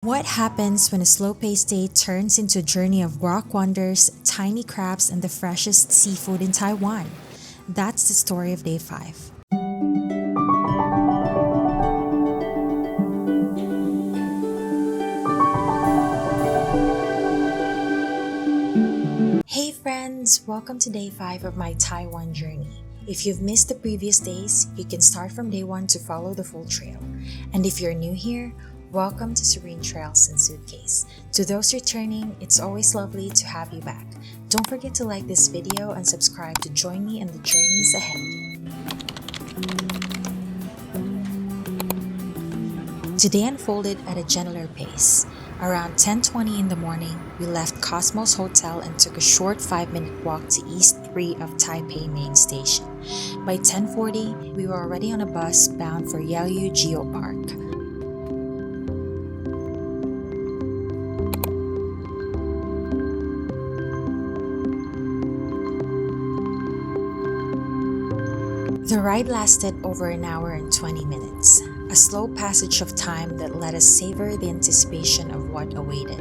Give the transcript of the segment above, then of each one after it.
What happens when a slow-paced day turns into a journey of rock wonders, tiny crabs, and the freshest seafood in Taiwan? That's the story of day 5. Hey friends! Welcome to day 5 of my Taiwan journey. If you've missed the previous days, you can start from day 1 to follow the full trail. And if you're new here, welcome to Serene Trails and Suitcase. To those returning, it's always lovely to have you back. Don't forget to like this video and subscribe to join me in the journeys ahead. Today unfolded at a gentler pace. Around 10:20 in the morning, we left Cosmos Hotel and took a short 5-minute walk to East 3 of Taipei Main Station. By 10:40, we were already on a bus bound for Yehliu Geopark. The ride lasted over an hour and 20 minutes, a slow passage of time that let us savor the anticipation of what awaited.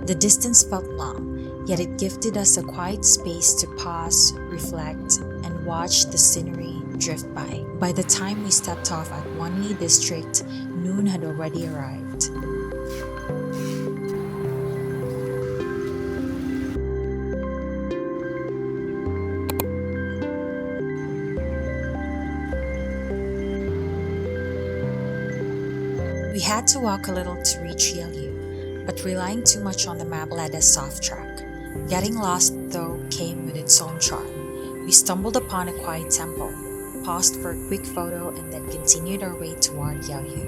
The distance felt long, yet it gifted us a quiet space to pause, reflect, and watch the scenery drift by. By the time we stepped off at Wanli District, noon had already arrived. We had to walk a little to reach Yehliu, but relying too much on the map led us off track. Getting lost, though, came with its own charm. We stumbled upon a quiet temple, paused for a quick photo, and then continued our way toward Yehliu.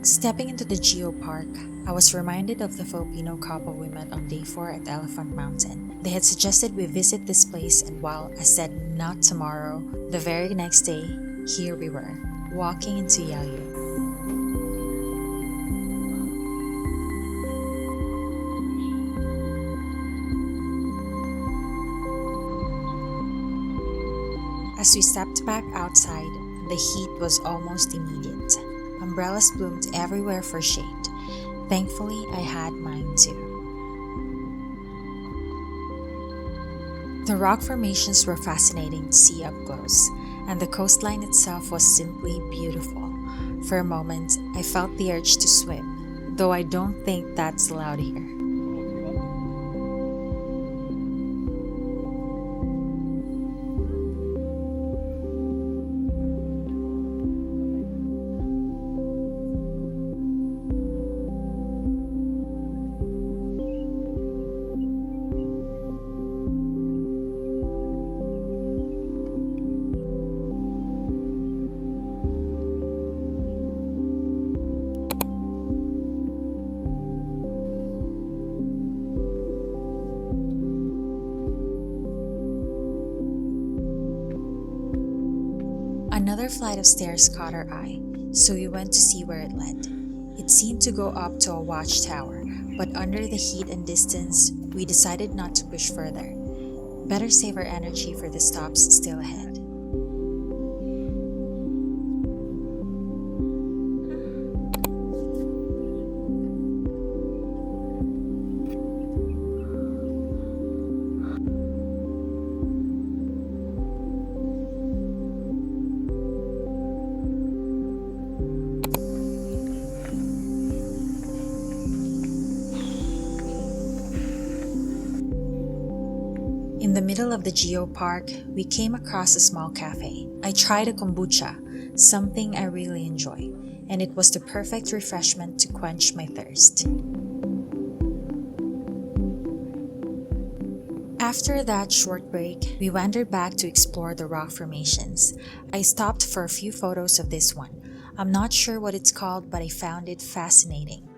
Stepping into the geopark, I was reminded of the Filipino couple we met on day 4 at Elephant Mountain. They had suggested we visit this place, and while I said not tomorrow, the very next day, here we were, walking into Yehliu. As we stepped back outside, the heat was almost immediate. Umbrellas bloomed everywhere for shade. Thankfully, I had mine too. The rock formations were fascinating to see up close, and the coastline itself was simply beautiful. For a moment, I felt the urge to swim, though I don't think that's allowed here. Another flight of stairs caught our eye, so we went to see where it led. It seemed to go up to a watchtower, but under the heat and distance, we decided not to push further. Better save our energy for the stops still ahead. In the middle of the geopark, we came across a small cafe. I tried a kombucha, something I really enjoy, and it was the perfect refreshment to quench my thirst. After that short break, we wandered back to explore the rock formations. I stopped for a few photos of this one. I'm not sure what it's called, but I found it fascinating.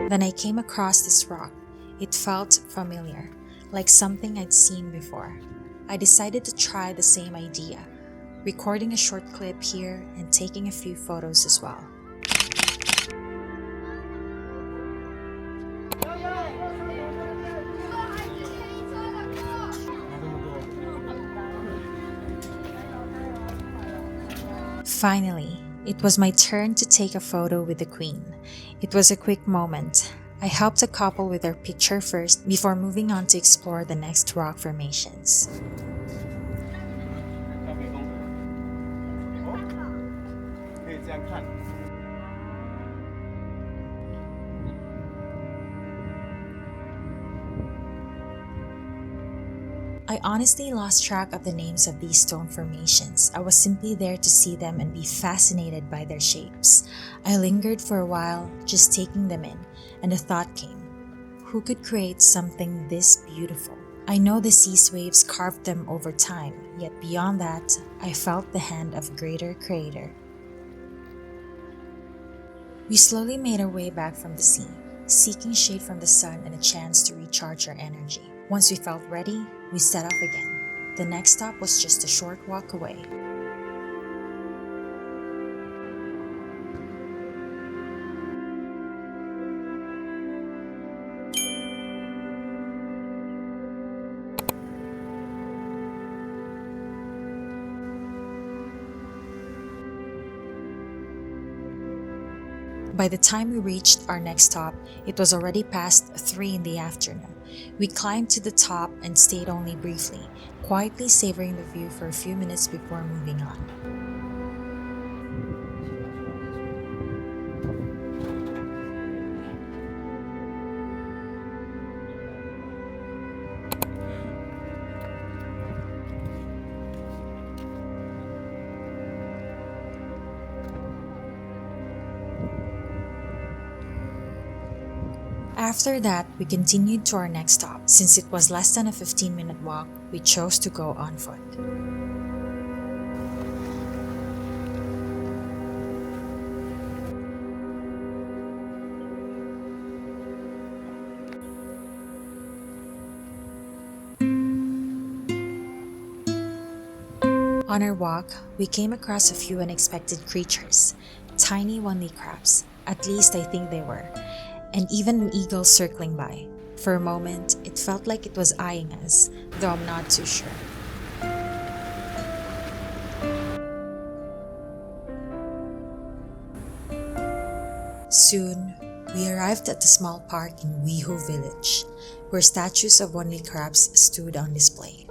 Then I came across this rock. It felt familiar, like something I'd seen before. I decided to try the same idea, recording a short clip here and taking a few photos as well. Finally, it was my turn to take a photo with the Queen. It was a quick moment. I helped a couple with their picture first before moving on to explore the next rock formations. I honestly lost track of the names of these stone formations. I was simply there to see them and be fascinated by their shapes. I lingered for a while, just taking them in, and a thought came. Who could create something this beautiful? I know the sea's waves carved them over time, yet beyond that, I felt the hand of a greater creator. We slowly made our way back from the sea, seeking shade from the sun and a chance to recharge our energy. Once we felt ready, we set off again. The next stop was just a short walk away. By the time we reached our next stop, it was already past 3 in the afternoon. We climbed to the top and stayed only briefly, quietly savoring the view for a few minutes before moving on. After that, we continued to our next stop. Since it was less than a 15-minute walk, we chose to go on foot. On our walk, we came across a few unexpected creatures. Tiny Wanli crabs, at least I think they were, and even an eagle circling by. For a moment, it felt like it was eyeing us, though I'm not too sure. Soon, we arrived at a small park in Guihou village, where statues of Wanli crabs stood on display.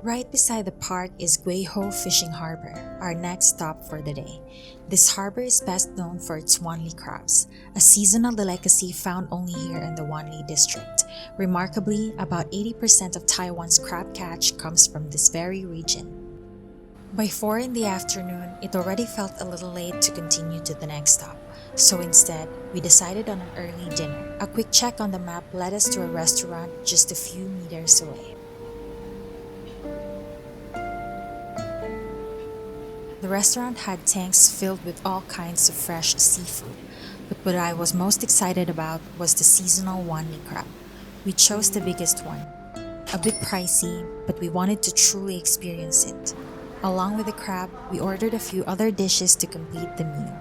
Right beside the park is Guihou Fishing Harbor, our next stop for the day. This harbor is best known for its Wanli crabs, a seasonal delicacy found only here in the Wanli District. Remarkably, about 80% of Taiwan's crab catch comes from this very region. By 4 in the afternoon, it already felt a little late to continue to the next stop. So instead, we decided on an early dinner. A quick check on the map led us to a restaurant just a few meters away. The restaurant had tanks filled with all kinds of fresh seafood, but what I was most excited about was the seasonal Wanli crab. We chose the biggest one. A bit pricey, but we wanted to truly experience it. Along with the crab, we ordered a few other dishes to complete the meal.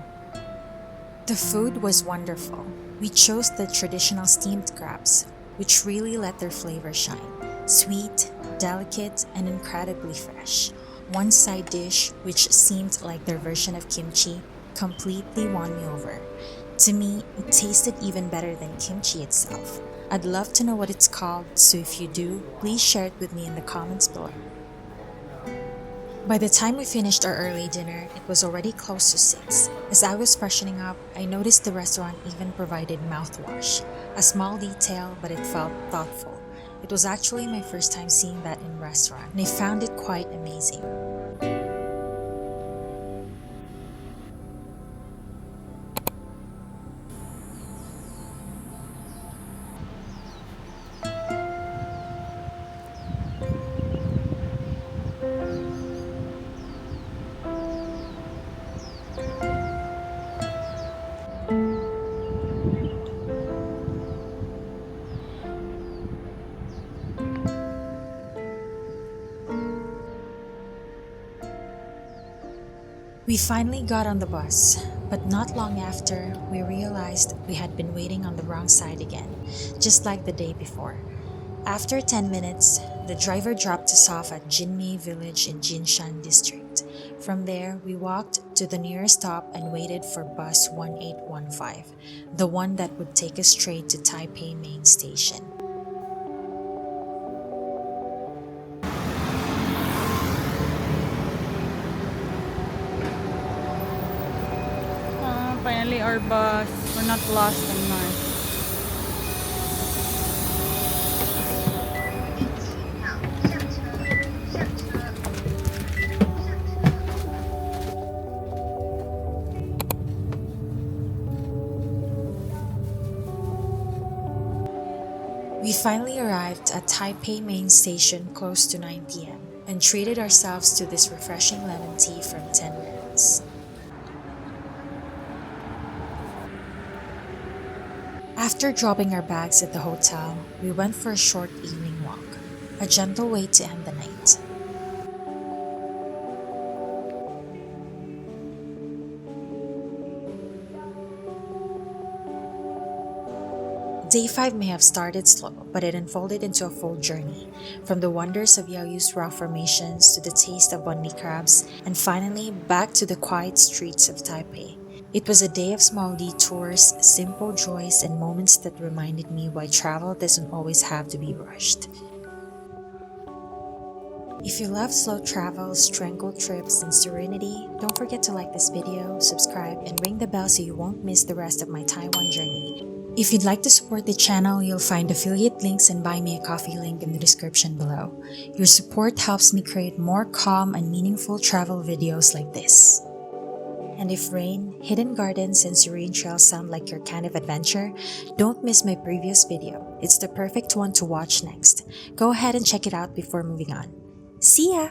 The food was wonderful. We chose the traditional steamed crabs, which really let their flavor shine. Sweet, delicate, and incredibly fresh. One side dish, which seemed like their version of kimchi, completely won me over. To me, it tasted even better than kimchi itself. I'd love to know what it's called, so if you do, please share it with me in the comments below. By the time we finished our early dinner, it was already close to 6. As I was freshening up, I noticed the restaurant even provided mouthwash. A small detail, but it felt thoughtful. It was actually my first time seeing that in a restaurant, and I found it quite amazing. We finally got on the bus, but not long after, we realized we had been waiting on the wrong side again, just like the day before. After 10 minutes, the driver dropped us off at Jinmei village in Jinshan district. From there, we walked to the nearest stop and waited for bus 1815, the one that would take us straight to Taipei main station. Finally our bus. We're not lost anymore. We finally arrived at Taipei main station close to 9 p.m. and treated ourselves to this refreshing lemon tea from TenRen. After dropping our bags at the hotel, we went for a short evening walk, a gentle way to end the night. Day 5 may have started slow, but it unfolded into a full journey, from the wonders of Yehliu's rock formations to the taste of Wanli Crabs, and finally back to the quiet streets of Taipei. It was a day of small detours, simple joys, and moments that reminded me why travel doesn't always have to be rushed. If you love slow travels, tranquil trips, and serenity, don't forget to like this video, subscribe, and ring the bell so you won't miss the rest of my Taiwan journey. If you'd like to support the channel, you'll find affiliate links and buy me a coffee link in the description below. Your support helps me create more calm and meaningful travel videos like this. And if rain, hidden gardens, and serene trails sound like your kind of adventure, don't miss my previous video. It's the perfect one to watch next. Go ahead and check it out before moving on. See ya!